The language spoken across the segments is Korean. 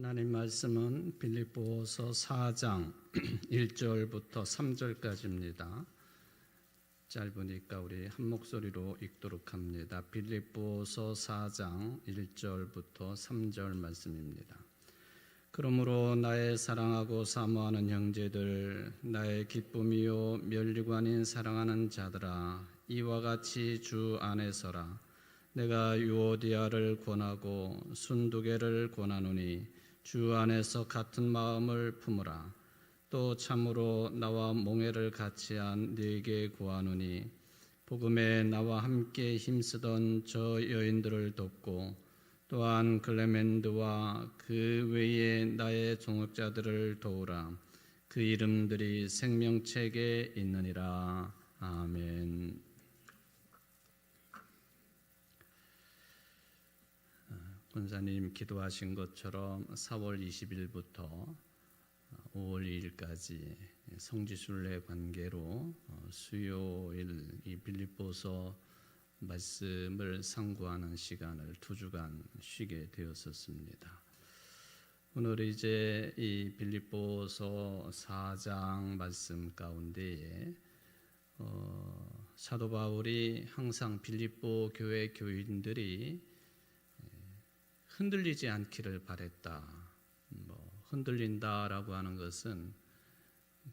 하나님 말씀은 빌립보서 4장 1절부터 3절까지입니다. 짧으니까 우리 한 목소리로 읽도록 합니다. 빌립보서 4장 1절부터 3절 말씀입니다. 그러므로 나의 사랑하고 사모하는 형제들, 나의 기쁨이요 멸류관 아닌 사랑하는 자들아, 이와 같이 주 안에서라. 내가 유오디아를 권하고 순두개를 권하노니 주 안에서 같은 마음을 품으라. 또 참으로 나와 몽회를 같이한 네게 구하노니 복음에 나와 함께 힘쓰던 저 여인들을 돕고 또한 클레멘드와 그 외에 나의 동역자들을 도우라. 그 이름들이 생명책에 있느니라. 아멘. 권사님 기도하신 것처럼 4월 20일부터 5월 2일까지 성지순례 관계로 수요일 이 빌립보서 말씀을 상고하는 시간을 2주간 쉬게 되었었습니다. 오늘 이제 이 빌립보서 4장 말씀 가운데에 사도 바울이 항상 빌립보 교회 교인들이 흔들리지 않기를 바랬다. 흔들린다라고 하는 것은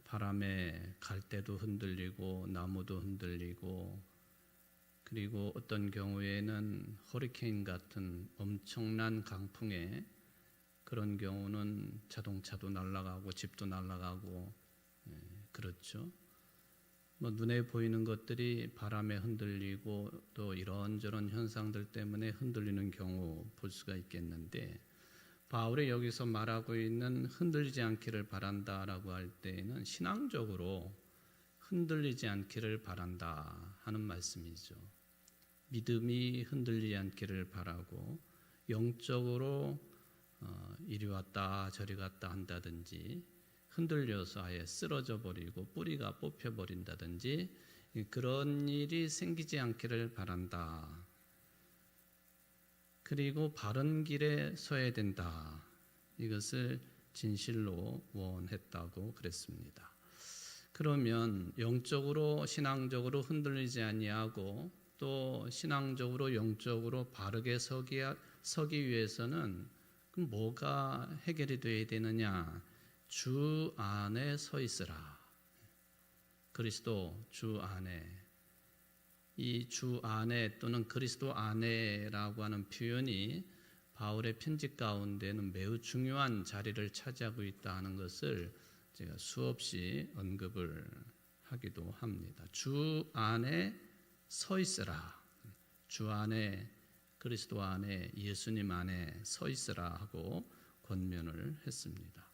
바람에 갈대도 흔들리고 나무도 흔들리고 그리고 어떤 경우에는 허리케인 같은 엄청난 강풍에 그런 경우는 자동차도 날아가고 집도 날아가고 그렇죠. 눈에 보이는 것들이 바람에 흔들리고 또 이런저런 현상들 때문에 흔들리는 경우 볼 수가 있겠는데 바울이 여기서 말하고 있는 흔들리지 않기를 바란다라고 할 때에는 신앙적으로 흔들리지 않기를 바란다 하는 말씀이죠. 믿음이 흔들리지 않기를 바라고 영적으로 이리 왔다 저리 갔다 한다든지 흔들려서 아예 쓰러져 버리고 뿌리가 뽑혀 버린다든지 그런 일이 생기지 않기를 바란다. 그리고 바른 길에 서야 된다. 이것을 진실로 원했다고 그랬습니다. 그러면 영적으로 신앙적으로 흔들리지 아니하고 또 신앙적으로 영적으로 바르게 서기 위해서는 그럼 뭐가 해결이 되어야 되느냐? 주 안에 서 있으라. 그리스도 주 안에. 이 주 안에 또는 그리스도 안에라고 하는 표현이 바울의 편지 가운데는 매우 중요한 자리를 차지하고 있다 하는 것을 제가 수없이 언급을 하기도 합니다. 주 안에 서 있으라. 주 안에 그리스도 안에 예수님 안에 서 있으라 하고 권면을 했습니다.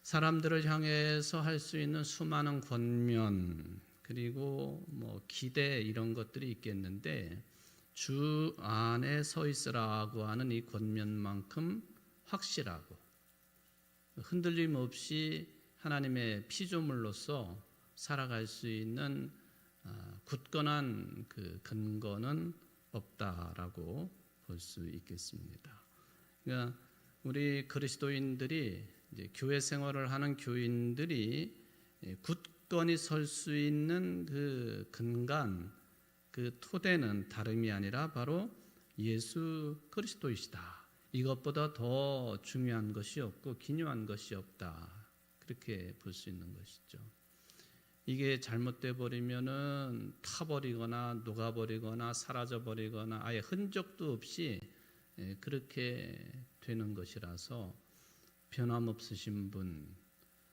사람들을 향해서 할 수 있는 수많은 권면 그리고 기대 이런 것들이 있겠는데 주 안에 서 있으라고 하는 이 권면만큼 확실하고 흔들림 없이 하나님의 피조물로서 살아갈 수 있는 굳건한 그 근거는 없다라고 볼 수 있겠습니다. 그러니까 우리 그리스도인들이 이제 교회 생활을 하는 교인들이 굳건히 설 수 있는 그 근간, 그 토대는 다름이 아니라 바로 예수 그리스도이시다. 이것보다 더 중요한 것이 없고 기묘한 것이 없다. 그렇게 볼 수 있는 것이죠. 이게 잘못돼 버리면은 타버리거나 녹아버리거나 사라져버리거나 아예 흔적도 없이 그렇게 되는 것이라서 변함없으신 분,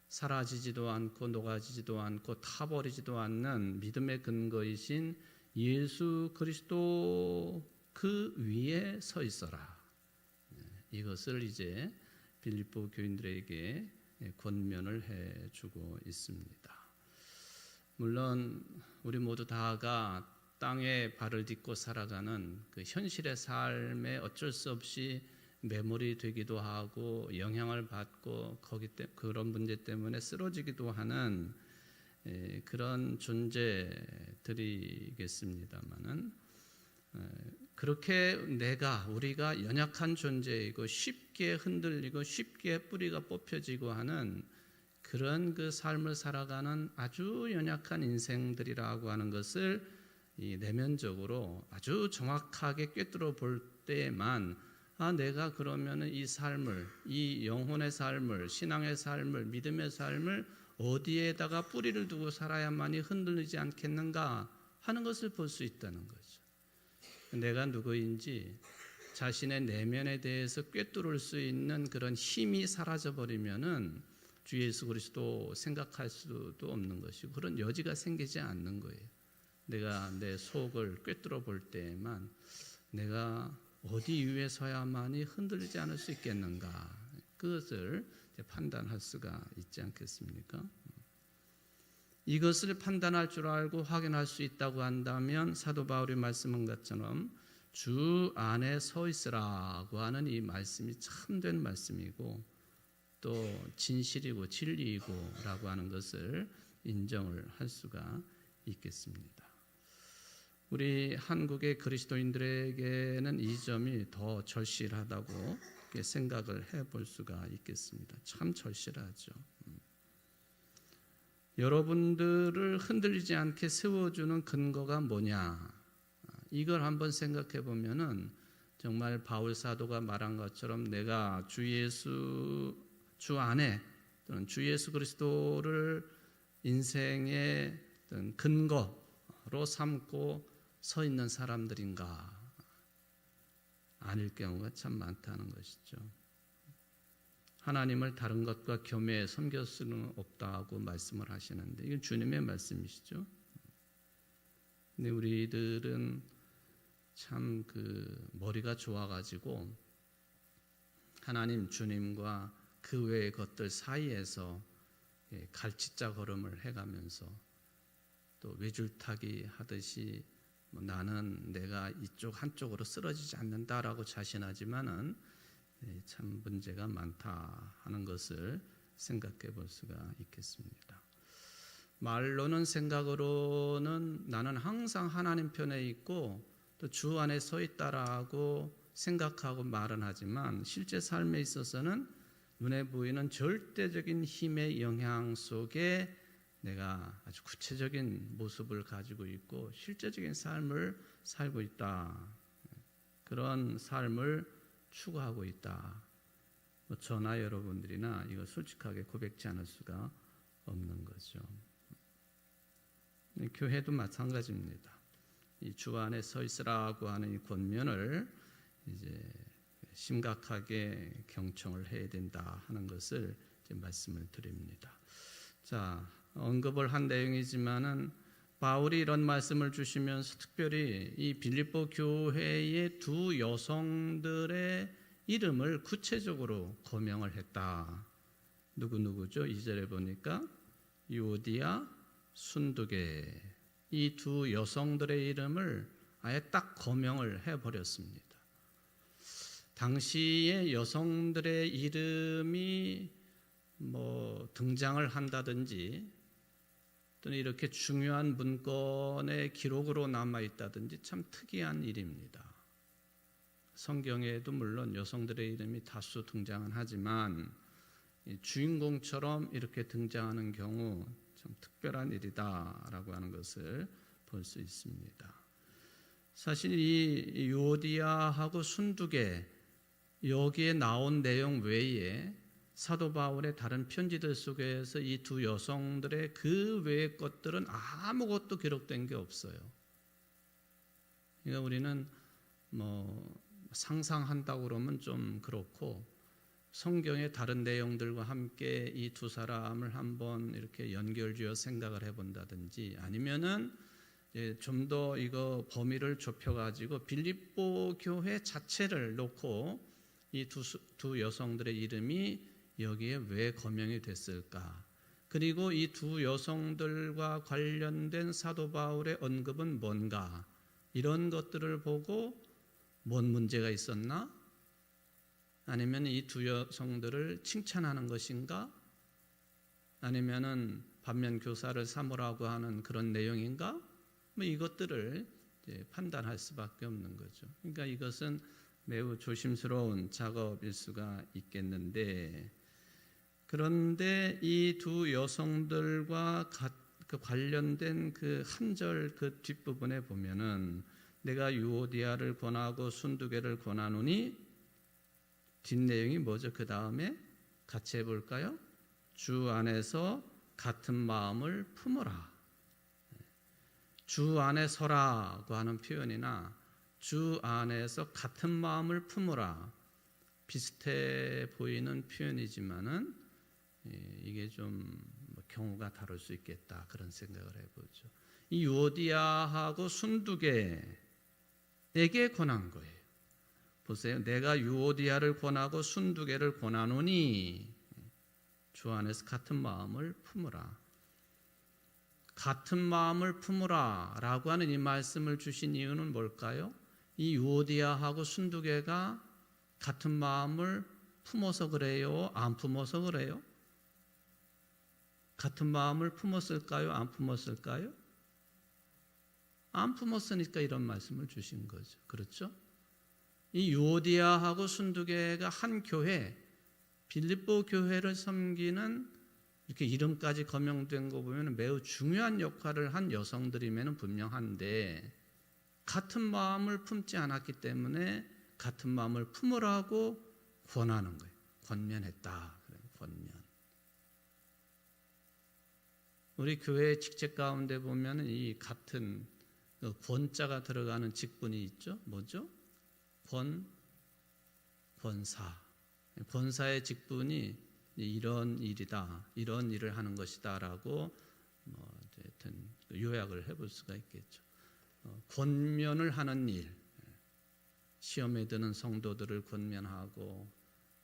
사라지지도 않고 녹아지지도 않고 타버리지도 않는 믿음의 근거이신 예수 그리스도 그 위에 서 있어라. 이것을 이제 빌립보 교인들에게 권면을 해주고 있습니다. 물론 우리 모두 다가 땅에 발을 딛고 살아가는 그 현실의 삶에 어쩔 수 없이 매몰이 되기도 하고 영향을 받고 그런 문제 때문에 쓰러지기도 하는 그런 존재들이겠습니다만은 그렇게 우리가 연약한 존재이고 쉽게 흔들리고 쉽게 뿌리가 뽑혀지고 하는 그런 그 삶을 살아가는 아주 연약한 인생들이라고 하는 것을 이 내면적으로 아주 정확하게 꿰뚫어 볼 때에만 내가 그러면은 이 삶을, 이 영혼의 삶을, 신앙의 삶을, 믿음의 삶을 어디에다가 뿌리를 두고 살아야만이 흔들리지 않겠는가 하는 것을 볼 수 있다는 거죠. 내가 누구인지 자신의 내면에 대해서 꿰뚫을 수 있는 그런 힘이 사라져버리면은 주 예수 그리스도 생각할 수도 없는 것이고 그런 여지가 생기지 않는 거예요. 내가 내 속을 꿰뚫어 볼 때에만 내가 어디 위에 서야만이 흔들리지 않을 수 있겠는가, 그것을 판단할 수가 있지 않겠습니까? 이것을 판단할 줄 알고 확인할 수 있다고 한다면 사도 바울이 말씀한 것처럼 주 안에 서 있으라고 하는 이 말씀이 참된 말씀이고 또 진실이고 진리이고 라고 하는 것을 인정을 할 수가 있겠습니다. 우리 한국의 그리스도인들에게는 이 점이 더 절실하다고 생각을 해볼 수가 있겠습니다. 참 절실하죠. 여러분들을 흔들리지 않게 세워주는 근거가 뭐냐? 이걸 한번 생각해 보면은 정말 바울 사도가 말한 것처럼 내가 주 안에 또는 주 예수 그리스도를 인생의 근거로 삼고 서 있는 사람들인가? 아닐 경우가 참 많다는 것이죠. 하나님을 다른 것과 겸해 섬길 수는 없다고 말씀을 하시는데 이건 주님의 말씀이시죠. 근데 우리들은 참 머리가 좋아가지고 하나님 주님과 그 외의 것들 사이에서 갈치자 걸음을 해가면서 또 외줄타기 하듯이 나는 내가 이쪽 한쪽으로 쓰러지지 않는다라고 자신하지만은 참 문제가 많다 하는 것을 생각해 볼 수가 있겠습니다. 말로는 생각으로는 나는 항상 하나님 편에 있고 또 주 안에 서 있다라고 생각하고 말은 하지만 실제 삶에 있어서는 눈에 보이는 절대적인 힘의 영향 속에 내가 아주 구체적인 모습을 가지고 있고 실제적인 삶을 살고 있다. 그런 삶을 추구하고 있다. 저나 여러분들이나 이거 솔직하게 고백지 않을 수가 없는 거죠. 교회도 마찬가지입니다. 이 주 안에 서 있으라고 하는 이 권면을 이제 심각하게 경청을 해야 된다 하는 것을 이제 말씀을 드립니다. 자, 언급을 한 내용이지만은 바울이 이런 말씀을 주시면서 특별히 이 빌립보 교회의 두 여성들의 이름을 구체적으로 거명을 했다. 누구죠? 2절에 보니까 유오디아, 순두계 이 두 여성들의 이름을 아예 딱 거명을 해버렸습니다. 당시의 여성들의 이름이 등장을 한다든지 또는 이렇게 중요한 문건의 기록으로 남아있다든지 참 특이한 일입니다. 성경에도 물론 여성들의 이름이 다수 등장은 하지만 주인공처럼 이렇게 등장하는 경우 참 특별한 일이다라고 하는 것을 볼 수 있습니다. 사실 이 유오디아하고 순두계 여기에 나온 내용 외에 사도 바울의 다른 편지들 속에서 이 두 여성들의 그 외의 것들은 아무것도 기록된 게 없어요. 그러니까 우리는 상상한다고 그러면 좀 그렇고 성경의 다른 내용들과 함께 이 두 사람을 한번 이렇게 연결지어 생각을 해본다든지 아니면은 좀 더 이거 범위를 좁혀가지고 빌립보 교회 자체를 놓고 이 두 여성들의 이름이 여기에 왜 거명이 됐을까? 그리고 이 두 여성들과 관련된 사도 바울의 언급은 뭔가? 이런 것들을 보고 뭔 문제가 있었나? 아니면 이 두 여성들을 칭찬하는 것인가? 아니면은 반면 교사를 삼으라고 하는 그런 내용인가? 이것들을 판단할 수밖에 없는 거죠. 그러니까 이것은 매우 조심스러운 작업일 수가 있겠는데, 그런데 이 두 여성들과 관련된 그 한 절 그 뒷부분에 보면은 내가 유오디아를 권하고 순두개를 권하노니, 뒷내용이 뭐죠? 그 다음에 같이 해볼까요? 주 안에서 같은 마음을 품어라. 주 안에 서라고 하는 표현이나 주 안에서 같은 마음을 품어라, 비슷해 보이는 표현이지만은 이게 좀 경우가 다를 수 있겠다, 그런 생각을 해보죠. 이 유오디아하고 순두개에게 권한 거예요. 보세요. 내가 유오디아를 권하고 순두개를 권하노니 주 안에서 같은 마음을 품으라. 같은 마음을 품으라 라고 하는 이 말씀을 주신 이유는 뭘까요? 이 유오디아하고 순두개가 같은 마음을 품어서 그래요? 안 품어서 그래요? 같은 마음을 품었을까요? 안 품었을까요? 안 품었으니까 이런 말씀을 주신 거죠. 그렇죠? 이 유오디아하고 순두개가 한 교회, 빌립보 교회를 섬기는, 이렇게 이름까지 거명된 거 보면 매우 중요한 역할을 한 여성들이면 분명한데, 같은 마음을 품지 않았기 때문에 같은 마음을 품으라고 권하는 거예요. 권면했다. 권면. 우리 교회 직책 가운데 보면 이 같은 권자가 들어가는 직분이 있죠. 뭐죠? 권사. 권사의 직분이 이런 일이다, 이런 일을 하는 것이다라고 하여튼 요약을 해볼 수가 있겠죠. 권면을 하는 일, 시험에 드는 성도들을 권면하고,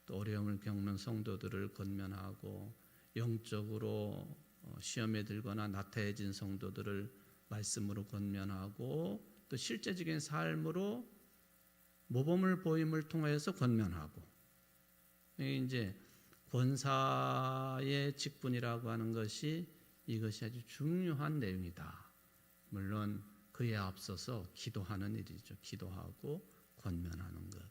또 어려움을 겪는 성도들을 권면하고, 영적으로 시험에 들거나 나태해진 성도들을 말씀으로 권면하고, 또 실제적인 삶으로 모범을 보임을 통해서 권면하고, 이제 권사의 직분이라고 하는 것이, 이것이 아주 중요한 내용이다. 물론 그에 앞서서 기도하는 일이죠. 기도하고 권면하는 것.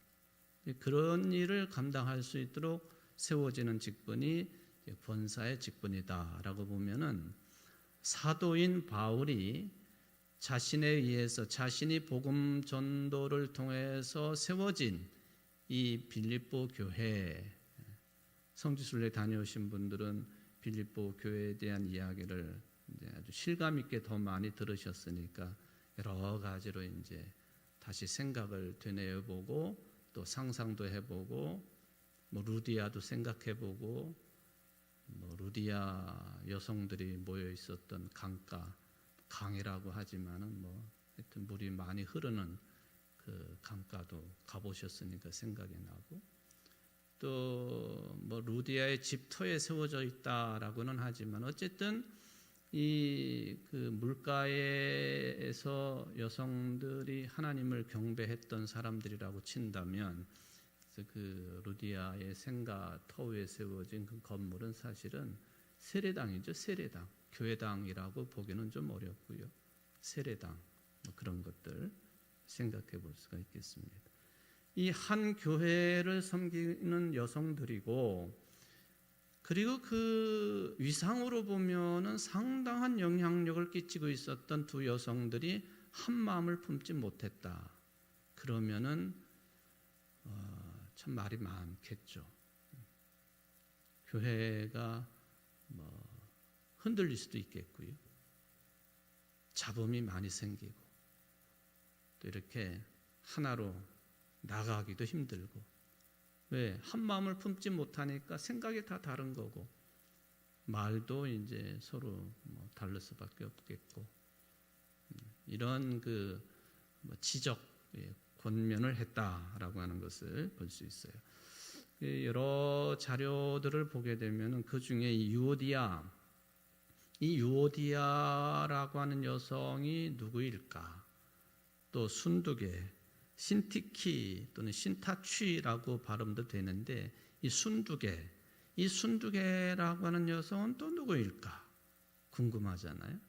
그런 일을 감당할 수 있도록 세워지는 직분이 권사의 직분이다라고 보면은, 사도인 바울이 자신에 의해서, 자신이 복음 전도를 통해서 세워진 이 빌립보 교회, 성지순례 다녀오신 분들은 빌립보 교회에 대한 이야기를 이제 아주 실감 있게 더 많이 들으셨으니까 여러 가지로 이제 다시 생각을 되뇌어 보고, 또 상상도 해보고, 루디아도 생각해보고, 루디아 여성들이 모여 있었던 강이라고 하지만은 하여튼 물이 많이 흐르는 그 강가도 가보셨으니까 생각이 나고, 또 루디아의 집터에 세워져 있다라고는 하지만, 어쨌든 이 그 물가에서 여성들이 하나님을 경배했던 사람들이라고 친다면, 그 루디아의 생가 터위에 세워진 그 건물은 사실은 세례당이죠. 세례당, 교회당이라고 보기는 좀 어렵고요. 세례당, 그런 것들 생각해 볼 수가 있겠습니다. 이 한 교회를 섬기는 여성들이고, 그리고 그 위상으로 보면은 상당한 영향력을 끼치고 있었던 두 여성들이 한 마음을 품지 못했다. 그러면은 참 말이 많겠죠. 교회가 흔들릴 수도 있겠고요. 잡음이 많이 생기고, 또 이렇게 하나로 나가기도 힘들고. 왜? 한 마음을 품지 못하니까 생각이 다 다른 거고, 말도 이제 서로 다를 수밖에 없겠고, 이런 그 지적, 권면을 했다라고 하는 것을 볼 수 있어요. 여러 자료들을 보게 되면 그 중에 이 유오디아라고 하는 여성이 누구일까? 또 순두개, 신티키 또는 신타취라고 발음도 되는데, 이 순두개라고 하는 여성은 또 누구일까? 궁금하잖아요.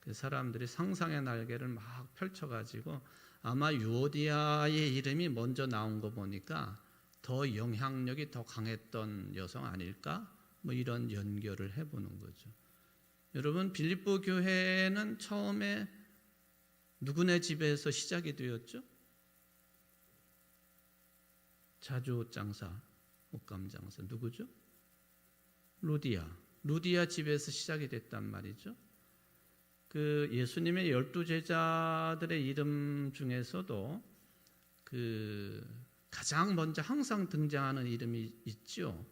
그 사람들이 상상의 날개를 막 펼쳐가지고 아마 유오디아의 이름이 먼저 나온 거 보니까 더 영향력이 더 강했던 여성 아닐까? 뭐 이런 연결을 해보는 거죠. 여러분, 빌립보 교회는 처음에 누구네 집에서 시작이 되었죠? 자주옷 장사, 옷감 장사 누구죠? 루디아 집에서 시작이 됐단 말이죠. 그 예수님의 12제자들의 이름 중에서도 그 가장 먼저 항상 등장하는 이름이 있죠.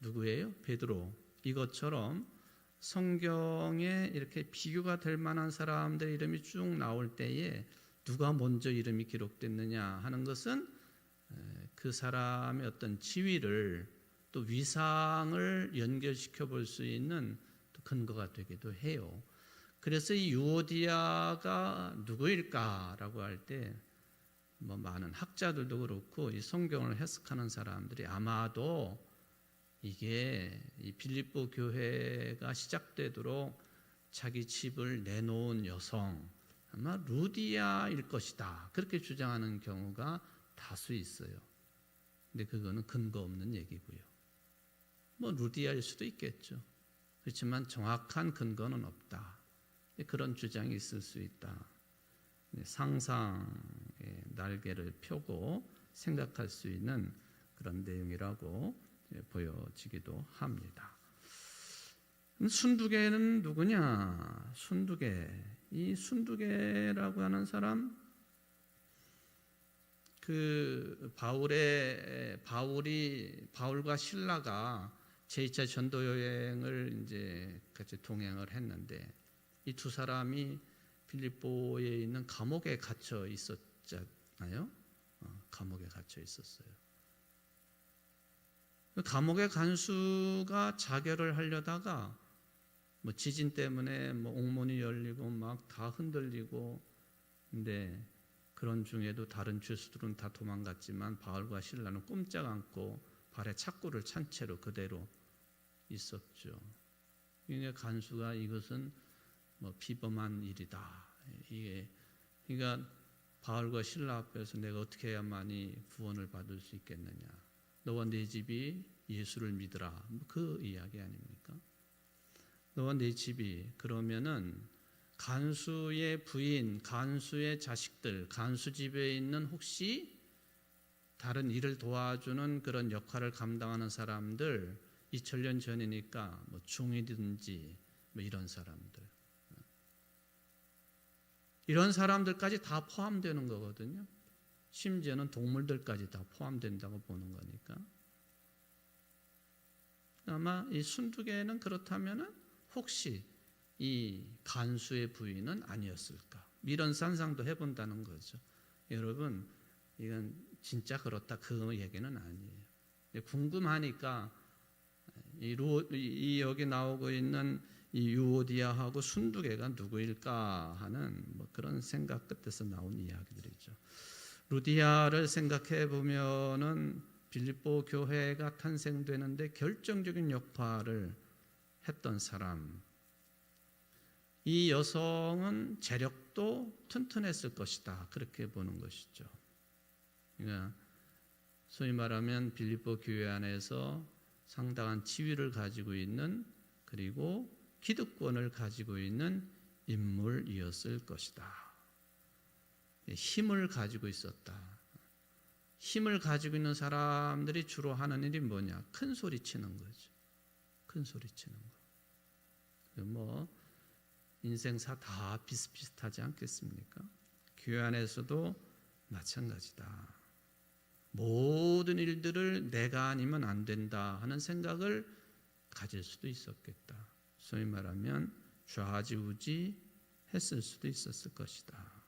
누구예요? 베드로. 이것처럼 성경에 이렇게 비교가 될 만한 사람들의 이름이 쭉 나올 때에 누가 먼저 이름이 기록됐느냐 하는 것은 그 사람의 어떤 지위를 또 위상을 연결시켜 볼 수 있는 또 근거가 되기도 해요. 그래서 이 유오디아가 누구일까라고 할 때 뭐 많은 학자들도 그렇고 이 성경을 해석하는 사람들이 아마도 이게 이 빌립보 교회가 시작되도록 자기 집을 내놓은 여성 아마 루디아일 것이다 그렇게 주장하는 경우가 다수 있어요. 근데 그거는 근거 없는 얘기고요. 뭐 루디아일 수도 있겠죠. 그렇지만 정확한 근거는 없다. 그런 주장이 있을 수 있다. 상상의 날개를 펴고 생각할 수 있는 그런 내용이라고 보여지기도 합니다. 순두개는 누구냐? 순두개. 이 순두개라고 하는 사람, 그 바울과 실라가 제2차 전도 여행을 이제 같이 동행을 했는데 이 두 사람이 빌립보에 있는 감옥에 갇혀 있었잖아요. 감옥에 갇혀 있었어요. 감옥의 간수가 자결을 하려다가 뭐 지진 때문에 뭐 옥문이 열리고 막 다 흔들리고 근데 그런 중에도 다른 죄수들은 다 도망갔지만 바울과 실라는 꼼짝 않고 발에 착고를 찬 채로 그대로 있었죠. 그러니까 간수가 이것은 뭐 비범한 일이다. 이게 그러니까 바울과 실라 앞에서 내가 어떻게 해야만이 구원을 받을 수 있겠느냐. 너와 네 집이 예수를 믿으라. 그 이야기 아닙니까? 너와 네 집이 그러면은 간수의 부인, 간수의 자식들, 간수 집에 있는 혹시 다른 일을 도와주는 그런 역할을 감당하는 사람들 2000년 전이니까 뭐 중이든지 뭐 이런 사람들 이런 사람들까지 다 포함되는 거거든요. 심지어는 동물들까지 다 포함된다고 보는 거니까. 아마 이 순두개는 그렇다면 혹시 이 간수의 부인은 아니었을까? 이런 상상도 해본다는 거죠. 여러분, 이건 진짜 그렇다 그 얘기는 아니에요. 궁금하니까 이 여기 나오고 있는 이 유오디아하고 순두개가 누구일까 하는 뭐 그런 생각 끝에서 나온 이야기들이죠. 루디아를 생각해 보면은 빌립보 교회가 탄생되는데 결정적인 역할을 했던 사람. 이 여성은 재력도 튼튼했을 것이다. 그렇게 보는 것이죠. 그러니까 소위 말하면 빌립보 교회 안에서 상당한 지위를 가지고 있는 그리고 기득권을 가지고 있는 인물이었을 것이다. 힘을 가지고 있었다. 힘을 가지고 있는 사람들이 주로 하는 일이 뭐냐? 큰 소리 치는 거죠. 큰 소리 치는 거. 뭐 인생사 다 비슷비슷하지 않겠습니까? 교회 안에서도 마찬가지다. 모든 일들을 내가 아니면 안 된다 하는 생각을 가질 수도 있었겠다. 소위 말하면 좌지우지 했을 수도 있었을 것이다.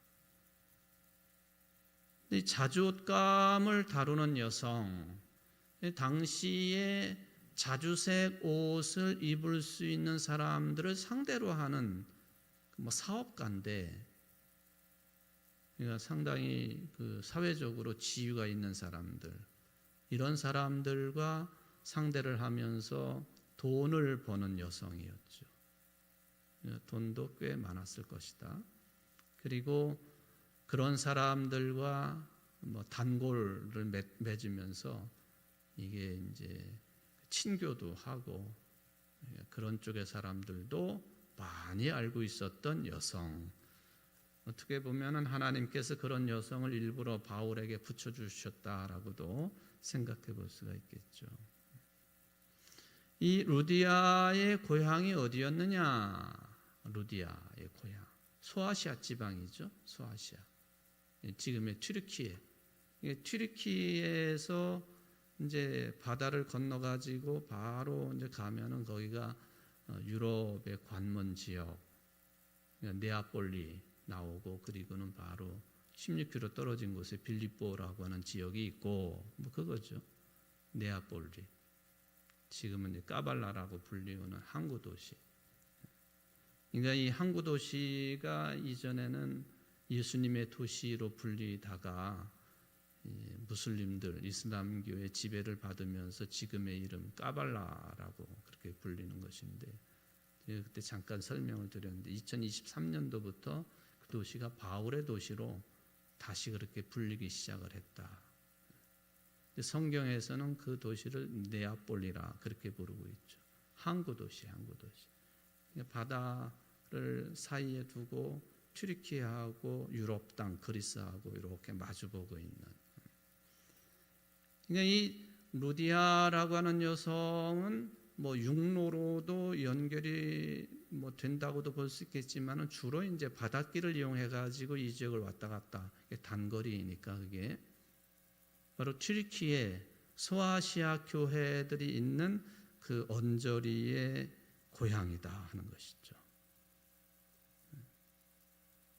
이 자주옷감을 다루는 여성, 당시에 자주색 옷을 입을 수 있는 사람들을 상대로 하는 뭐 사업가인데, 그러니까 상당히 그 사회적으로 지위가 있는 사람들, 이런 사람들과 상대를 하면서 돈을 버는 여성이었죠. 돈도 꽤 많았을 것이다. 그리고 그런 사람들과 단골을 맺으면서 이게 이제 친교도 하고 그런 쪽의 사람들도 많이 알고 있었던 여성. 어떻게 보면은 하나님께서 그런 여성을 일부러 바울에게 붙여주셨다라고도 생각해 볼 수가 있겠죠. 이 루디아의 고향이 어디였느냐? 루디아의 고향. 소아시아 지방이죠. 소아시아. 지금의 튀르키예. 튀르키예에서 이제 바다를 건너 가지고 바로 이제 가면은 거기가 유럽의 관문 지역, 네아폴리 나오고 그리고는 바로 16km 떨어진 곳에 빌립보라고 하는 지역이 있고 그거죠. 네아폴리. 지금은 이제 까발라라고 불리우는 항구 도시. 그러니까 이 항구 도시가 이전에는 예수님의 도시로 불리다가 무슬림들, 이슬람교의 지배를 받으면서 지금의 이름 까발라라고 그렇게 불리는 것인데 그때 잠깐 설명을 드렸는데 2023년도부터 그 도시가 바울의 도시로 다시 그렇게 불리기 시작을 했다. 성경에서는 그 도시를 네아폴리라 그렇게 부르고 있죠. 항구 도시, 항구 도시. 바다를 사이에 두고 튀르키예하고 유럽 땅 그리스하고 이렇게 마주보고 있는. 그러니까 이 루디아라고 하는 여성은 육로로도 연결이 된다고도 볼 수 있겠지만은 주로 이제 바닷길을 이용해 가지고 이 지역을 왔다 갔다 단거리니까 그게 바로 튀르키예 소아시아 교회들이 있는 그 언저리의 고향이다 하는 것이죠.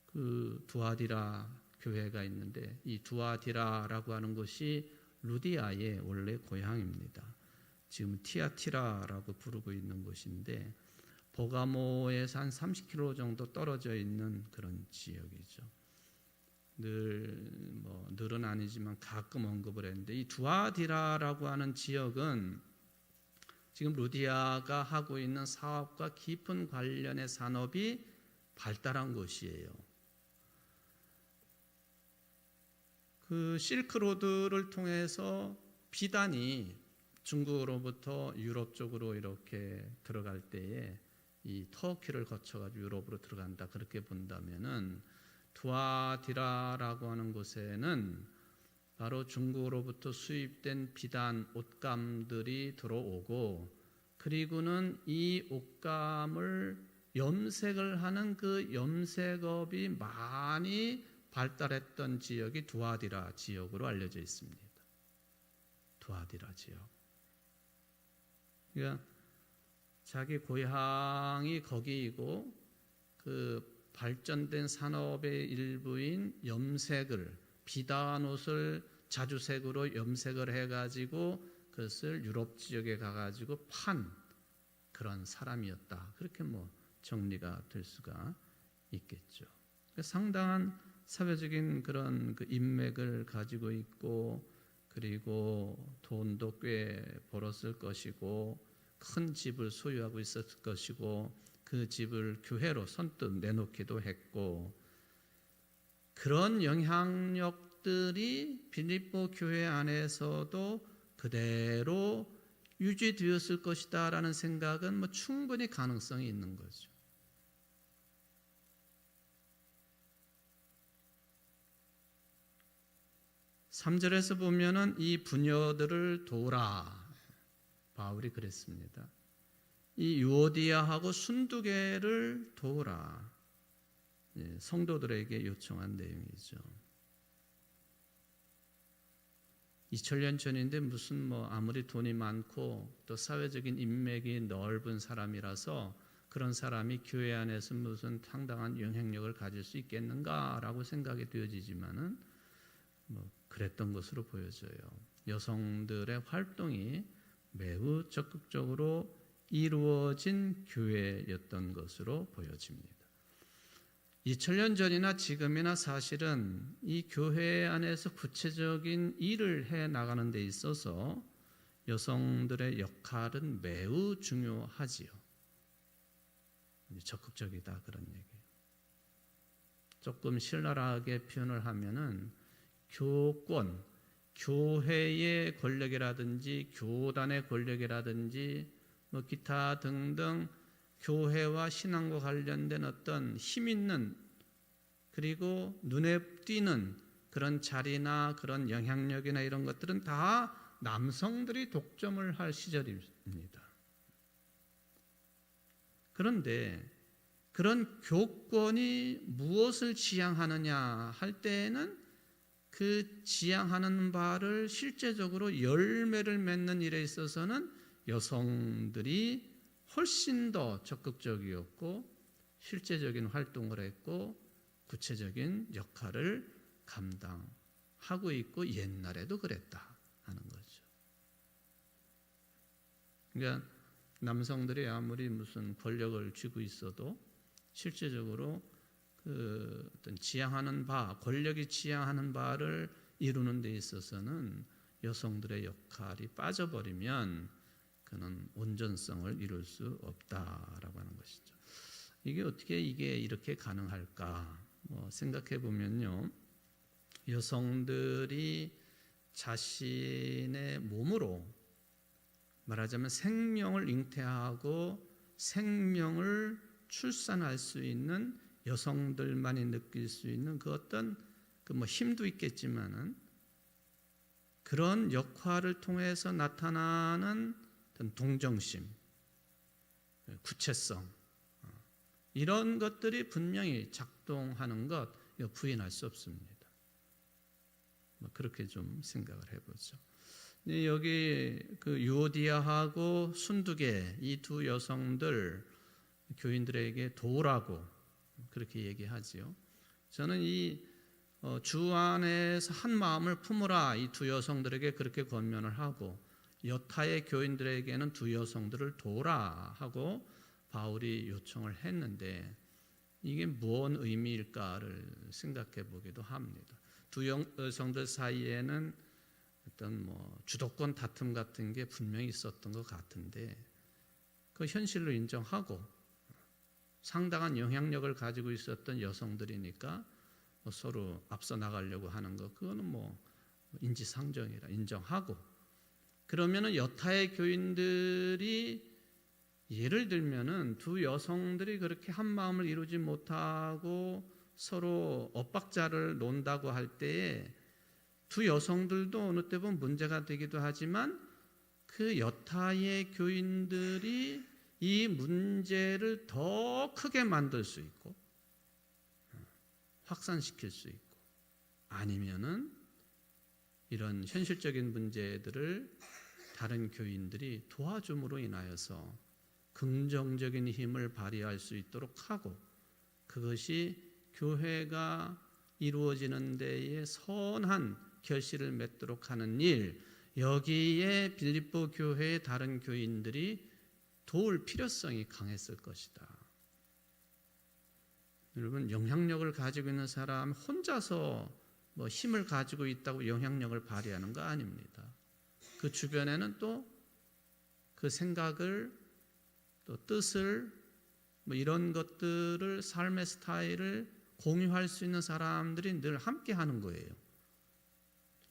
그 두아디라 교회가 있는데 이 두아디라라고 하는 곳이 루디아의 원래 고향입니다. 지금 티아티라라고 부르고 있는 곳인데 버가모에서 한 30km 정도 떨어져 있는 그런 지역이죠. 늘은 아니지만 가끔 언급을 했는데 이 두아디라라고 하는 지역은 지금 루디아가 하고 있는 사업과 깊은 관련의 산업이 발달한 곳이에요. 그 실크로드를 통해서 비단이 중국으로부터 유럽 쪽으로 이렇게 들어갈 때에 이 터키를 거쳐가지고 유럽으로 들어간다 그렇게 본다면은 두아디라라고 하는 곳에는 바로 중국으로부터 수입된 비단 옷감들이 들어오고 그리고는 이 옷감을 염색을 하는 그 염색업이 많이 발달했던 지역이 두아디라 지역으로 알려져 있습니다. 두아디라 지역. 그러니까 자기 고향이 거기이고 그 발전된 산업의 일부인 염색을 비단 옷을 자주색으로 염색을 해가지고 그것을 유럽 지역에 가가지고 판 그런 사람이었다. 그렇게 정리가 될 수가 있겠죠. 상당한 사회적인 그런 그 인맥을 가지고 있고 그리고 돈도 꽤 벌었을 것이고 큰 집을 소유하고 있었을 것이고 그 집을 교회로 선뜻 내놓기도 했고 그런 영향력들이 빌립보 교회 안에서도 그대로 유지되었을 것이다라는 생각은 충분히 가능성이 있는 거죠. (3절에서) 보면은 이 부녀들을 도우라 바울이 그랬습니다. 이 유오디아하고 순두개를 도우라 성도들에게 요청한 내용이죠. 2000년 전인데 무슨 아무리 돈이 많고 또 사회적인 인맥이 넓은 사람이라서 그런 사람이 교회 안에서 무슨 상당한 영향력을 가질 수 있겠는가라고 생각이 되어지지만은 그랬던 것으로 보여져요. 여성들의 활동이 매우 적극적으로 이루어진 교회였던 것으로 보여집니다. 2000년 전이나 지금이나 사실은 이 교회 안에서 구체적인 일을 해 나가는 데 있어서 여성들의 역할은 매우 중요하지요. 적극적이다 그런 얘기예요. 조금 신랄하게 표현을 하면은 교권, 교회의 권력이라든지 교단의 권력이라든지 뭐 기타 등등 교회와 신앙과 관련된 어떤 힘 있는 그리고 눈에 띄는 그런 자리나 그런 영향력이나 이런 것들은 다 남성들이 독점을 할 시절입니다. 그런데 그런 교권이 무엇을 지향하느냐 할 때에는 그 지향하는 바를 실제적으로 열매를 맺는 일에 있어서는 여성들이 훨씬 더 적극적이었고 실제적인 활동을 했고 구체적인 역할을 감당하고 있고 옛날에도 그랬다 하는 거죠. 그러니까 남성들이 아무리 무슨 권력을 쥐고 있어도 실제적으로 그 어떤 지향하는 바, 권력이 지향하는 바를 이루는 데 있어서는 여성들의 역할이 빠져버리면 그는 온전성을 이룰 수 없다라고 하는 것이죠. 이게 어떻게 이게 이렇게 가능할까? 생각해 보면요, 여성들이 자신의 몸으로 말하자면 생명을 잉태하고 생명을 출산할 수 있는 여성들만이 느낄 수 있는 그 어떤 힘도 있겠지만은 그런 역할을 통해서 나타나는 어떤 동정심, 구체성 이런 것들이 분명히 작동하는 것 부인할 수 없습니다. 그렇게 좀 생각을 해보죠. 여기 그 유오디아하고 순두계 이 두 여성들 교인들에게 도우라고 그렇게 얘기하지요. 저는 이 주 안에서 한 마음을 품으라 이 두 여성들에게 그렇게 권면을 하고 여타의 교인들에게는 두 여성들을 도우라 하고 바울이 요청을 했는데 이게 무슨 의미일까를 생각해 보기도 합니다. 두 여성들 사이에는 어떤 주도권 다툼 같은 게 분명히 있었던 것 같은데 그 현실로 인정하고 상당한 영향력을 가지고 있었던 여성들이니까 서로 앞서 나가려고 하는 것 그거는 인지상정이라 인정하고 그러면은 여타의 교인들이 예를 들면은 두 여성들이 그렇게 한 마음을 이루지 못하고 서로 엇박자를 논다고 할 때에 두 여성들도 어느 때 보면 문제가 되기도 하지만 그 여타의 교인들이 이 문제를 더 크게 만들 수 있고 확산시킬 수 있고 아니면은 이런 현실적인 문제들을 다른 교인들이 도와줌으로 인하여서 긍정적인 힘을 발휘할 수 있도록 하고 그것이 교회가 이루어지는 데에 선한 결실을 맺도록 하는 일 여기에 빌립보 교회의 다른 교인들이 도울 필요성이 강했을 것이다. 여러분 영향력을 가지고 있는 사람 혼자서 힘을 가지고 있다고 영향력을 발휘하는 거 아닙니다. 그 주변에는 또 그 생각을 또 뜻을 이런 것들을 삶의 스타일을 공유할 수 있는 사람들이 늘 함께 하는 거예요.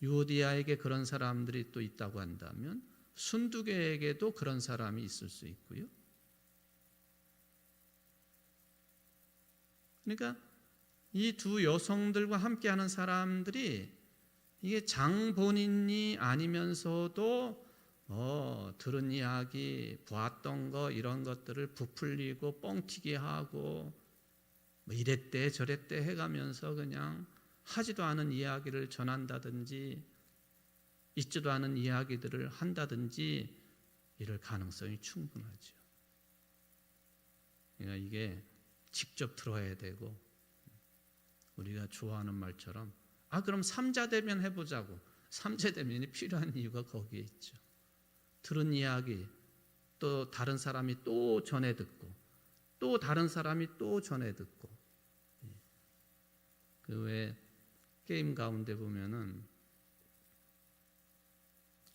유오디아에게 그런 사람들이 또 있다고 한다면 순두계에게도 그런 사람이 있을 수 있고요. 그러니까 이 두 여성들과 함께하는 사람들이 이게 장본인이 아니면서도 들은 이야기, 보았던 거 이런 것들을 부풀리고 뻥튀기 하고 이랬대 저랬대 해가면서 그냥 하지도 않은 이야기를 전한다든지 있지도 않은 이야기들을 한다든지 이럴 가능성이 충분하죠. 그러니까 이게 직접 들어야 되고 우리가 좋아하는 말처럼 그럼 삼자대면 해보자고. 삼자대면이 필요한 이유가 거기에 있죠. 들은 이야기 또 다른 사람이 또 전해 듣고 또 다른 사람이 또 전해 듣고 그 왜 게임 가운데 보면은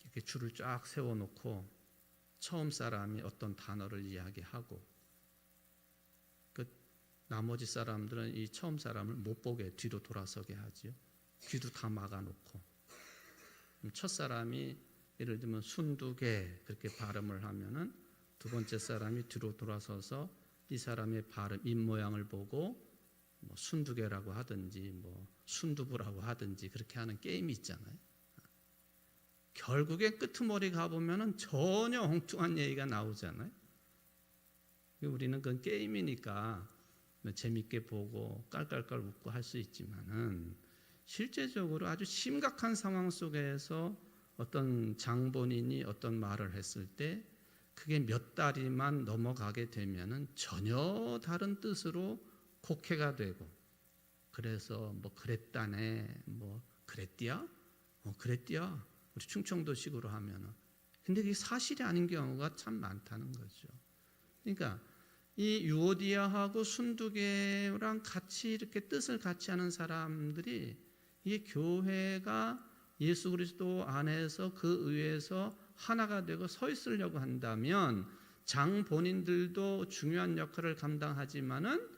이렇게 줄을 쫙 세워놓고 처음 사람이 어떤 단어를 이야기하고 나머지 사람들은 이 처음 사람을 못 보게 뒤로 돌아서게 하지요. 귀도 다 막아놓고. 첫 사람이 예를 들면 순두개 그렇게 발음을 하면은 두 번째 사람이 뒤로 돌아서서 이 사람의 발음 입 모양을 보고 뭐 순두개라고 하든지 뭐 순두부라고 하든지 그렇게 하는 게임이 있잖아요. 결국에 끄트머리 가보면은 전혀 엉뚱한 얘기가 나오잖아요. 우리는 그건 게임이니까 재밌게 보고 깔깔깔 웃고 할 수 있지만은 실제적으로 아주 심각한 상황 속에서 어떤 장본인이 어떤 말을 했을 때 그게 몇 달이만 넘어가게 되면은 전혀 다른 뜻으로 곡해가 되고, 그래서 뭐 그랬다네, 뭐 그랬디야, 그랬디야, 우리 충청도식으로 하면은. 근데 그게 사실이 아닌 경우가 참 많다는 거죠. 그러니까 이 유오디아하고 순두개랑 같이 이렇게 뜻을 같이 하는 사람들이 이 교회가 예수 그리스도 안에서 그 의회에서 하나가 되고 서 있으려고 한다면 장 본인들도 중요한 역할을 감당하지만은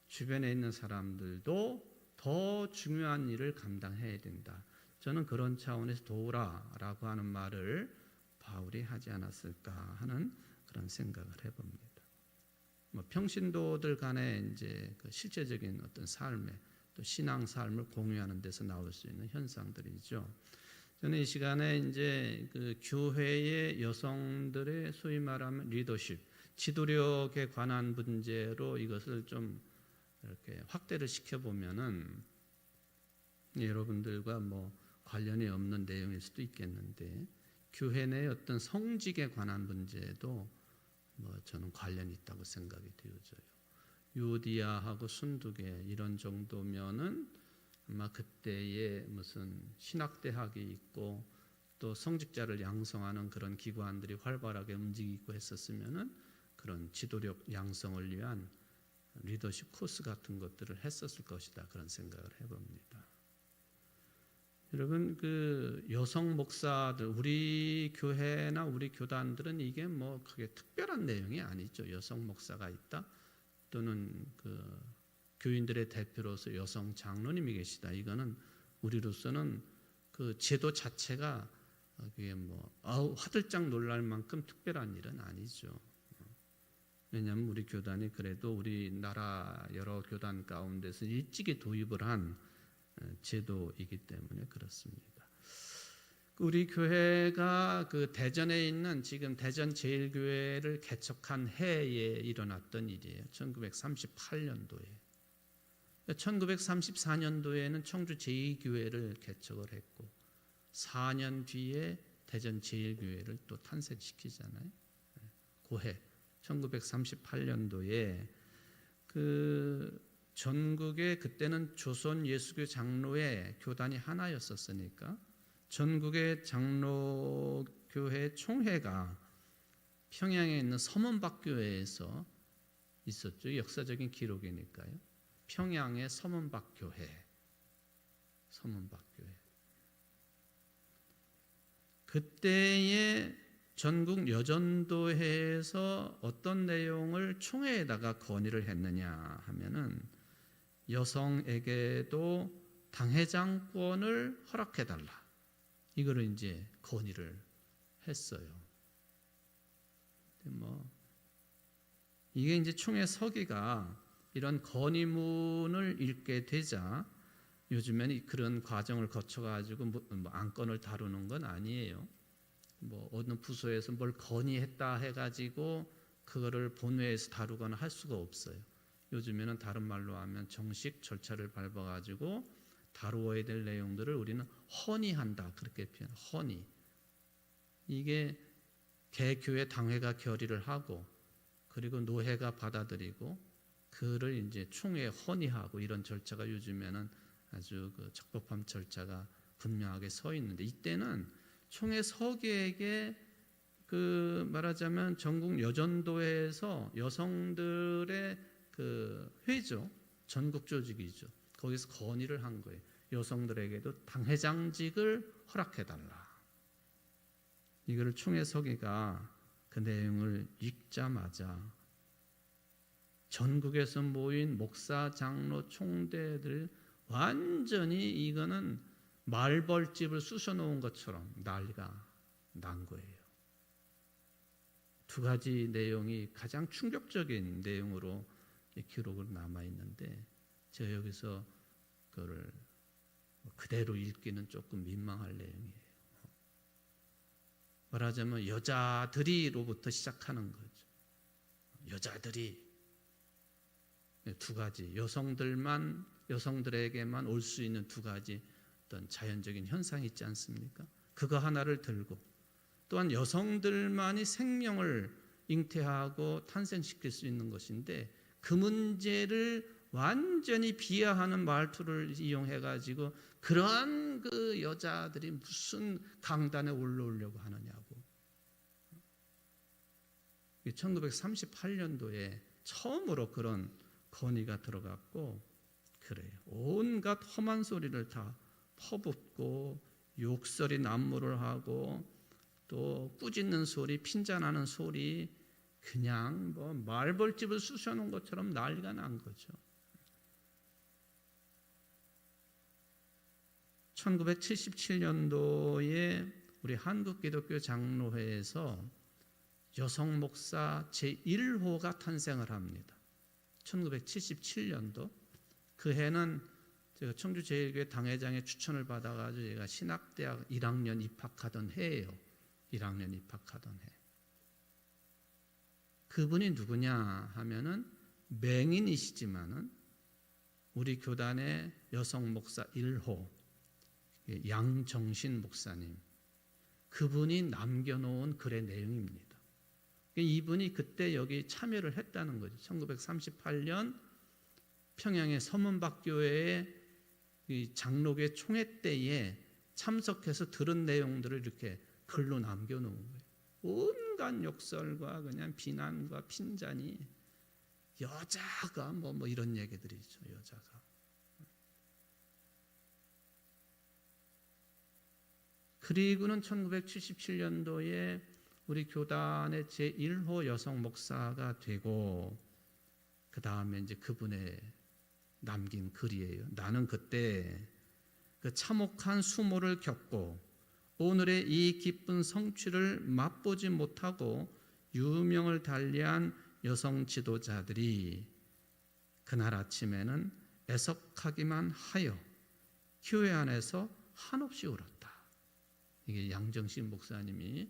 주변에 있는 사람들도 더 중요한 일을 감당해야 된다. 저는 그런 차원에서 도우라라고 하는 말을 바울이 하지 않았을까 하는 그런 생각을 해봅니다. 뭐 평신도들 간에 이제 그 실제적인 어떤 삶의 또 신앙 삶을 공유하는 데서 나올 수 있는 현상들이죠. 저는 이 시간에 이제 그 교회의 여성들의 소위 말하면 리더십, 지도력에 관한 문제로 이것을 좀 이렇게 확대를 시켜보면은 여러분들과 뭐 관련이 없는 내용일 수도 있겠는데 교회 내 어떤 성직에 관한 문제도 뭐 저는 관련이 있다고 생각이 되어져요. 유오디아하고 순두개 이런 정도면은 아마 그때에 무슨 신학대학이 있고 또 성직자를 양성하는 그런 기관들이 활발하게 움직이고 했었으면은 그런 지도력 양성을 위한 리더십 코스 같은 것들을 했었을 것이다, 그런 생각을 해봅니다. 여러분, 그 여성 목사들, 우리 교회나 우리 교단들은 이게 뭐 크게 특별한 내용이 아니죠. 여성 목사가 있다, 또는 그 교인들의 대표로서 여성 장로님이 계시다. 이거는 우리로서는 그 제도 자체가 그게 뭐 화들짝 놀랄 만큼 특별한 일은 아니죠. 왜냐하면 우리 교단이 그래도 우리나라 여러 교단 가운데서 일찍이 도입을 한 제도이기 때문에 그렇습니다. 우리 교회가 그 대전에 있는 지금 대전 제일교회를 개척한 해에 일어났던 일이에요. 1938년도에. 1934년도에는 청주 제2교회를 개척을 했고 4년 뒤에 대전 제일교회를 또 탄생시키잖아요. 고해 1938년도에 그 전국에 그때는 조선 예수교 장로회 교단이 하나였었으니까 전국의 장로교회 총회가 평양에 있는 서문박교회에서 있었죠. 역사적인 기록이니까요. 평양의 서문박교회. 그때의 전국 여전도회에서 어떤 내용을 총회에다가 건의를 했느냐 하면은 여성에게도 당회장권을 허락해달라. 이거를 이제 건의를 했어요. 뭐 이게 이제 총회 서기가 이런 건의문을 읽게 되자 요즘에는 그런 과정을 거쳐가지고 뭐 안건을 다루는 건 아니에요. 뭐 어느 부서에서 뭘 건의했다 해가지고 그거를 본회에서 다루거나 할 수가 없어요. 요즘에는 다른 말로 하면 정식 절차를 밟아가지고 다루어야 될 내용들을 우리는 헌의한다, 그렇게 표현. 헌의. 이게 개교회 당회가 결의를 하고 그리고 노회가 받아들이고 그를 이제 총회에 헌의하고 이런 절차가 요즘에는 아주 그 적법한 절차가 분명하게 서 있는데 이때는 총회 서기에게 그 말하자면 전국 여전도회에서 여성들의 그 회죠. 전국 조직이죠. 거기서 건의를 한 거예요. 여성들에게도 당회장직을 허락해달라. 이거를 총회 서기가 그 내용을 읽자마자 전국에서 모인 목사, 장로, 총대들 완전히 이거는 말벌집을 쑤셔놓은 것처럼 난리가 난 거예요. 두 가지 내용이 가장 충격적인 내용으로 기록으로 남아 있는데 제가 여기서 그걸 그대로 읽기는 조금 민망할 내용이에요. 말하자면 여자들이로부터 시작하는 거죠. 여자들이 두 가지 여성들에게만 올 수 있는 두 가지 어떤 자연적인 현상이 있지 않습니까? 그거 하나를 들고 또한 여성들만이 생명을 잉태하고 탄생시킬 수 있는 것인데 그 문제를 완전히 비하하는 말투를 이용해 가지고 그러한 그 여자들이 무슨 강단에 올라오려고 하느냐고. 1938년도에 처음으로 그런 건의가 들어갔고 그래요. 온갖 험한 소리를 다 퍼붓고 욕설이 난무를 하고 또 꾸짖는 소리, 핀잔하는 소리 그냥 뭐 말벌집을 쑤셔놓은 것처럼 난리가 난 거죠. 1977년도에 우리 한국기독교 장로회에서 여성 목사 제1호가 탄생을 합니다. 1977년도 그 해는 제가 청주제일교회 당회장의 추천을 받아가지고 제가 신학대학 1학년 입학하던 해예요. 1학년 입학하던 해. 그분이 누구냐 하면은 맹인이시지만은 우리 교단의 여성 목사 1호 양정신 목사님, 그분이 남겨놓은 글의 내용입니다. 이분이 그때 여기 참여를 했다는 거죠. 1938년 평양의 서문박교회의 장로교 총회 때에 참석해서 들은 내용들을 이렇게 글로 남겨놓은 거예요. 온갖 욕설과 그냥 비난과 핀잔이 여자가 뭐 이런 얘기들이죠. 여자가. 그리고는 1977년도에 우리 교단의 제1호 여성 목사가 되고 그 다음에 이제 그분의 남긴 글이에요. 나는 그때 그 참혹한 수모를 겪고 오늘의 이 기쁜 성취를 맛보지 못하고 유명을 달리한 여성 지도자들이 그날 아침에는 애석하기만 하여 교회 안에서 한없이 울었다. 이게 양정신 목사님이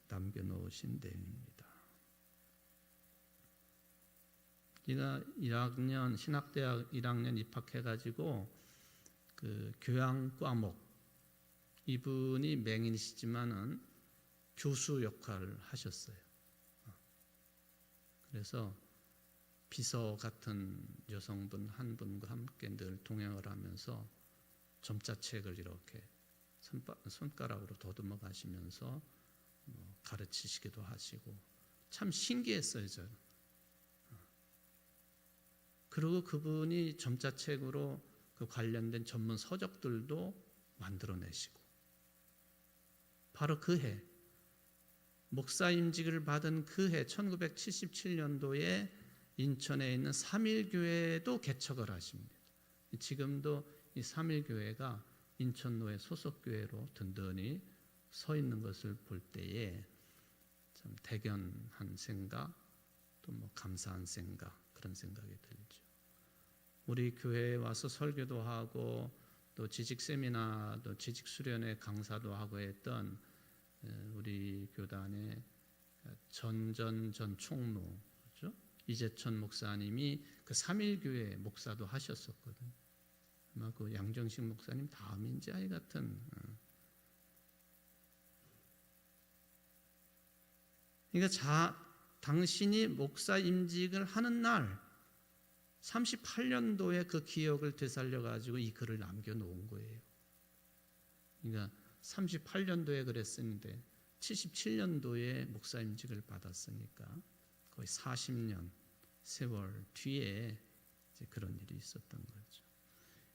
남겨놓으신 내용입니다. 제가 1학년 신학대학 1학년 입학해가지고 그 교양 과목 이분이 맹인이시지만은 교수 역할을 하셨어요. 그래서 비서 같은 여성분 한 분과 함께 늘 동행을 하면서 점자책을 이렇게 손가락으로 더듬어 가시면서 가르치시기도 하시고 참 신기했어요. 저는. 그리고 그분이 점자책으로 그 관련된 전문 서적들도 만들어내시고 바로 그 해 목사임직을 받은 그 해 1977년도에 인천에 있는 삼일교회도 개척을 하십니다. 지금도 이 삼일교회가 인천노회 소속교회로 든든히 서 있는 것을 볼 때에 참 대견한 생각 또 감사한 생각 그런 생각이 들죠. 우리 교회에 와서 설교도 하고 또 지직 세미나도 지직 수련회 강사도 하고 했던 우리 교단의 전 총무 그렇죠? 이재천 목사님이 그 삼일교회 목사도 하셨었거든요. 아마 그 양정식 목사님 다음인지 아이 같은. 그러니까 당신이 목사 임직을 하는 날 38년도에 그 기억을 되살려 가지고 이 글을 남겨놓은 거예요. 그러니까 38년도에 그랬었는데 77년도에 목사 임직을 받았으니까 거의 40년 세월 뒤에 이제 그런 일이 있었던 거죠.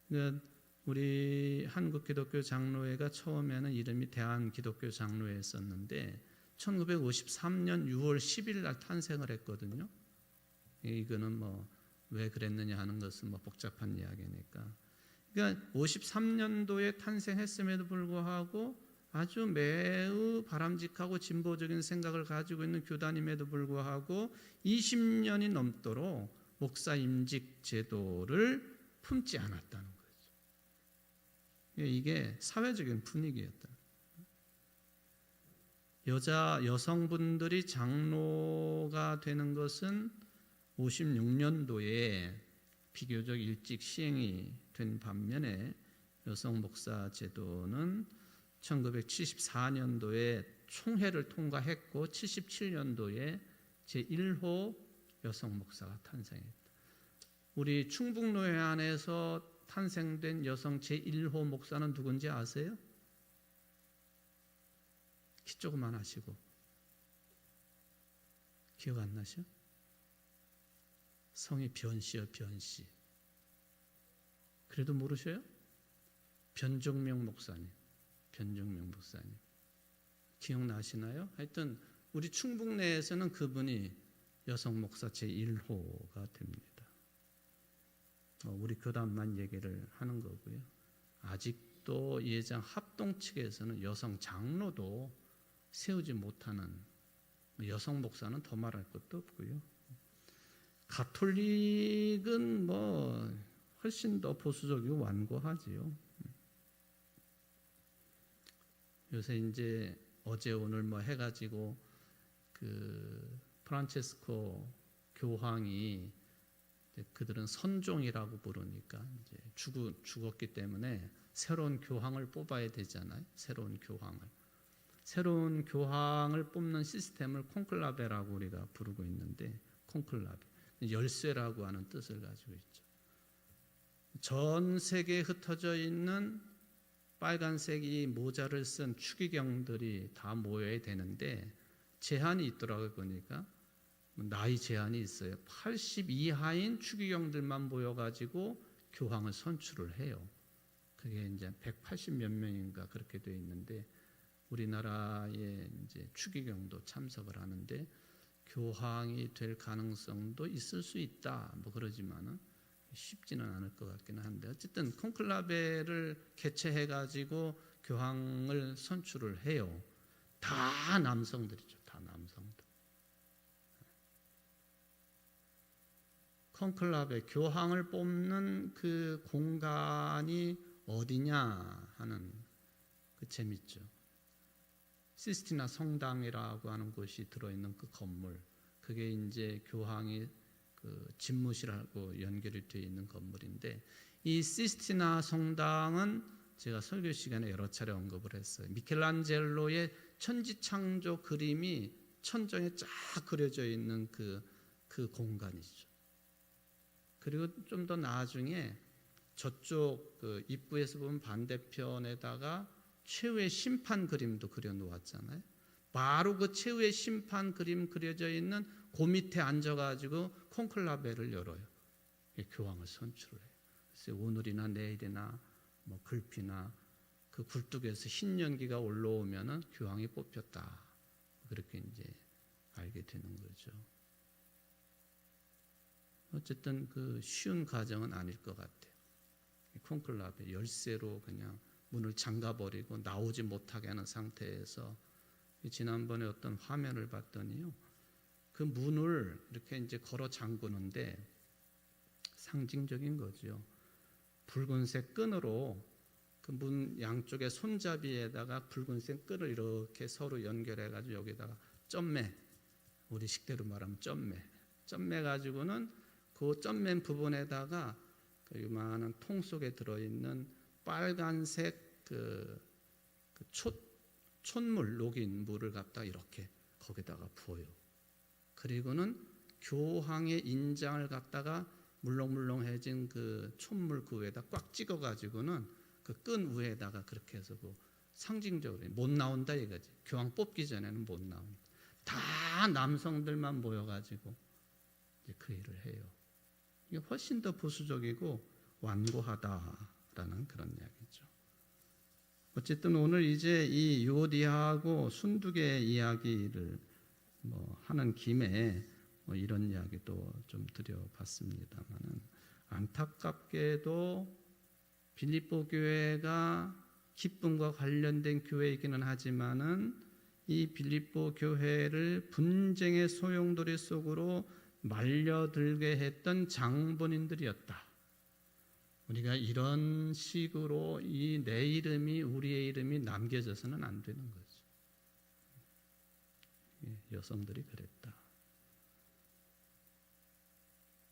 그러니까 우리 한국기독교 장로회가 처음에는 이름이 대한기독교 장로회였었는데 1953년 6월 10일 날 탄생을 했거든요. 이거는 뭐 왜 그랬느냐 하는 것은 뭐 복잡한 이야기니까. 그러니까 53년도에 탄생했음에도 불구하고 아주 매우 바람직하고 진보적인 생각을 가지고 있는 교단임에도 불구하고 20년이 넘도록 목사 임직 제도를 품지 않았다는 거죠. 이게 사회적인 분위기였다. 여성분들이 장로가 되는 것은 56년도에 비교적 일찍 시행이 된 반면에 여성 목사 제도는 1974년도에 총회를 통과했고 77년도에 제1호 여성 목사가 탄생했다. 우리 충북노회 안에서 탄생된 여성 제1호 목사는 누군지 아세요? 키 조그만 하시고 기억 안 나셔? 성이 변씨요, 변씨. 그래도 모르셔요? 변종명 목사님. 변종명 목사님. 기억나시나요? 하여튼 우리 충북 내에서는 그분이 여성 목사 제1호가 됩니다. 우리 교단만 얘기를 하는 거고요. 아직도 예장 합동 측에서는 여성 장로도 세우지 못하는 여성 목사는 더 말할 것도 없고요. 가톨릭은 뭐 훨씬 더 보수적이고 완고하지요. 요새 이제 어제 오늘 뭐 해가지고 그 프란체스코 교황이 그들은 선종이라고 부르니까 이제 죽었기 때문에 새로운 교황을 뽑아야 되잖아요. 새로운 교황을 뽑는 시스템을 콘클라베라고 우리가 부르고 있는데, 콘클라베 열쇠라고 하는 뜻을 가지고 있죠. 전 세계에 흩어져 있는 빨간색 이 모자를 쓴 추기경들이 다 모여야 되는데 제한이 있더라고요. 보니까 나이 제한이 있어요. 80 이하인 추기경들만 모여가지고 교황을 선출을 해요. 그게 이제 180 몇 명인가 그렇게 돼 있는데 우리나라의 이제 추기경도 참석을 하는데 교황이 될 가능성도 있을 수 있다. 뭐 그러지만은 쉽지는 않을 것 같기는 한데 어쨌든 콘클라베를 개최해가지고 교황을 선출을 해요. 다 남성들이죠. 다 남성들. 콘클라베 교황을 뽑는 그 공간이 어디냐 하는 그 재밌죠. 시스티나 성당이라고 하는 곳이 들어있는 그 건물, 그게 이제 교황이 그 집무실하고 연결이 되어 있는 건물인데 이 시스티나 성당은 제가 설교 시간에 여러 차례 언급을 했어요. 미켈란젤로의 천지창조 그림이 천정에 쫙 그려져 있는 그 공간이죠. 그리고 좀 더 나중에 저쪽 그 입구에서 보면 반대편에다가 최후의 심판 그림도 그려 놓았잖아요. 바로 그 최후의 심판 그림 그려져 있는 그 밑에 앉아가지고 콘클라베를 열어요. 교황을 선출을 해요. 그래서 오늘이나 내일이나 뭐 글피나 그 굴뚝에서 흰 연기가 올라오면은 교황이 뽑혔다. 그렇게 이제 알게 되는 거죠. 어쨌든 그 쉬운 과정은 아닐 것 같아요. 콘클라베 열쇠로 그냥 문을 잠가버리고 나오지 못하게 하는 상태에서 지난번에 어떤 화면을 봤더니요. 그 문을 이렇게 이제 걸어 잠그는데 상징적인 거죠. 붉은색 끈으로 그 문 양쪽에 손잡이에다가 붉은색 끈을 이렇게 서로 연결해가지고 여기다가 점매, 우리 식대로 말하면 점매 가지고는 그 점맨 부분에다가 그 요만한 통 속에 들어있는 빨간색 촛물 녹인 물을 갖다 이렇게 거기다가 부어요. 그리고는 교황의 인장을 갖다가 물렁물렁해진 그 촛물 그 위에다 꽉 찍어 가지고는 그 끈 위에다가 그렇게 해서 그 상징적으로 못 나온다 이거지. 교황 뽑기 전에는 못 나온다. 다 남성들만 모여 가지고 이제 그 일을 해요. 이게 훨씬 더 보수적이고 완고하다라는 그런 이야기죠. 어쨌든 오늘 이제 이 유오디아하고 순두계 이야기를 뭐 하는 김에 뭐 이런 이야기도 좀 드려봤습니다만은 안타깝게도 빌립보 교회가 기쁨과 관련된 교회이기는 하지만은 이 빌립보 교회를 분쟁의 소용돌이 속으로 말려들게 했던 장본인들이었다. 우리가 이런 식으로 이 내 이름이 우리의 이름이 남겨져서는 안 되는 거죠. 여성들이 그랬다.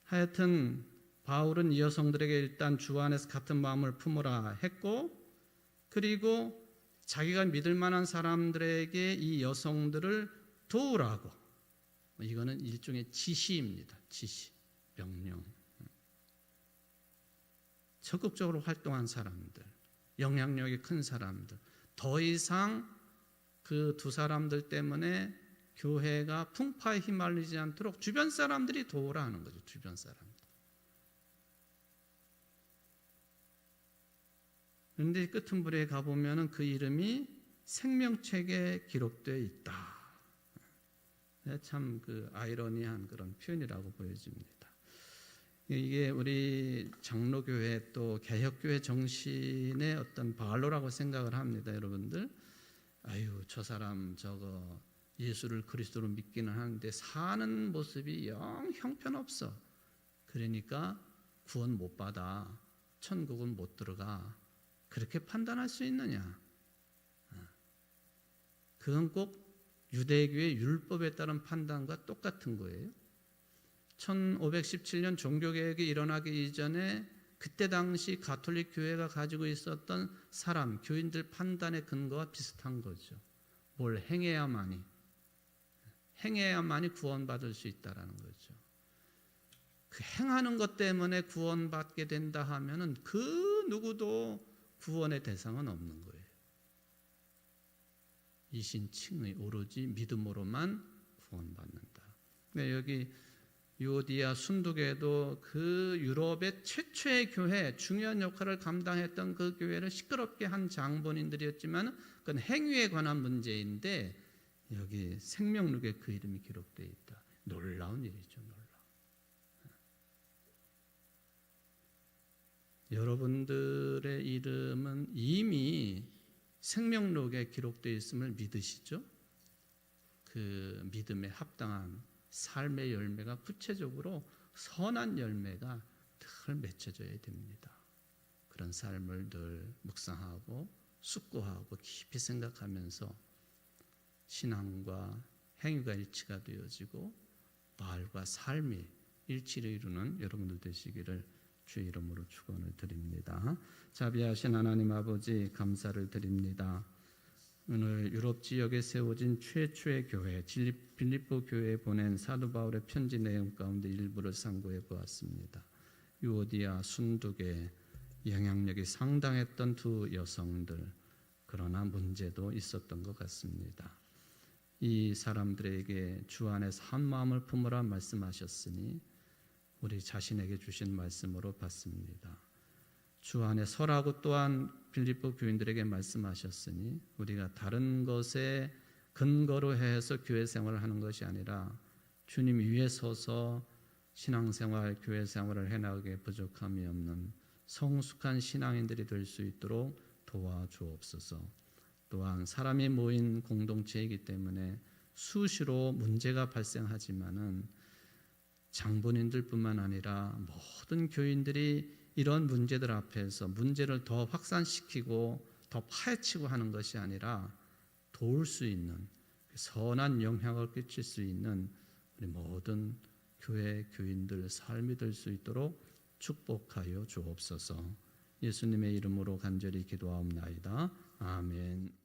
하여튼 바울은 이 여성들에게 일단 주 안에서 같은 마음을 품으라 했고, 그리고 자기가 믿을 만한 사람들에게 이 여성들을 도우라고. 이거는 일종의 지시입니다. 지시, 명령. 적극적으로 활동한 사람들, 영향력이 큰 사람들, 더 이상 그 두 사람들 때문에 교회가 풍파에 휘말리지 않도록 주변 사람들이 도우라 하는 거죠. 주변 사람들. 그런데 끝은부리에 가보면 그 이름이 생명책에 기록되어 있다. 참 그 아이러니한 그런 표현이라고 보여집니다. 이게 우리 장로교회 또 개혁교회 정신의 어떤 발로라고 생각을 합니다. 여러분들, 아유 저 사람 저거 예수를 그리스도로 믿기는 하는데 사는 모습이 영 형편없어. 그러니까 구원 못 받아, 천국은 못 들어가. 그렇게 판단할 수 있느냐? 그건 꼭 유대교의 율법에 따른 판단과 똑같은 거예요. 1517년 종교개혁이 일어나기 이전에 그때 당시 가톨릭 교회가 가지고 있었던 사람, 교인들 판단의 근거와 비슷한 거죠. 뭘 행해야만이 구원받을 수 있다라는 거죠. 그 행하는 것 때문에 구원받게 된다 하면은 그 누구도 구원의 대상은 없는 거예요. 이신칭의 오로지 믿음으로만 구원받는다. 여기 유오디아 순두계도 그 유럽의 최초의 교회, 중요한 역할을 감당했던 그 교회를 시끄럽게 한 장본인들이었지만 그건 행위에 관한 문제인데 여기 생명록에 그 이름이 기록되어 있다. 놀라운 일이죠. 여러분들의 이름은 이미 생명록에 기록되어 있음을 믿으시죠? 그 믿음에 합당한 삶의 열매가 구체적으로 선한 열매가 늘 맺혀져야 됩니다. 그런 삶을 늘 묵상하고 숙고하고 깊이 생각하면서 신앙과 행위가 일치가 되어지고 말과 삶이 일치를 이루는 여러분들 되시기를 주의 이름으로 축원을 드립니다. 자비하신 하나님 아버지 감사를 드립니다. 오늘 유럽 지역에 세워진 최초의 교회 빌립보 교회에 보낸 사도 바울의 편지 내용 가운데 일부를 상고해 보았습니다. 유오디아 순두계 영향력이 상당했던 두 여성들, 그러나 문제도 있었던 것 같습니다. 이 사람들에게 주 안에서 한 마음을 품으라 말씀하셨으니 우리 자신에게 주신 말씀으로 받습니다. 주 안에 서라고 또한 빌립보 교인들에게 말씀하셨으니 우리가 다른 것에 근거로 해서 교회 생활을 하는 것이 아니라 주님 위에 서서 신앙생활, 교회 생활을 해나가기에 부족함이 없는 성숙한 신앙인들이 될 수 있도록 도와주옵소서. 또한 사람이 모인 공동체이기 때문에 수시로 문제가 발생하지만은 장본인들뿐만 아니라 모든 교인들이 이런 문제들 앞에서 문제를 더 확산시키고 더 파헤치고 하는 것이 아니라 도울 수 있는 선한 영향을 끼칠 수 있는 우리 모든 교회 교인들 삶이 될 수 있도록 축복하여 주옵소서. 예수님의 이름으로 간절히 기도하옵나이다. 아멘.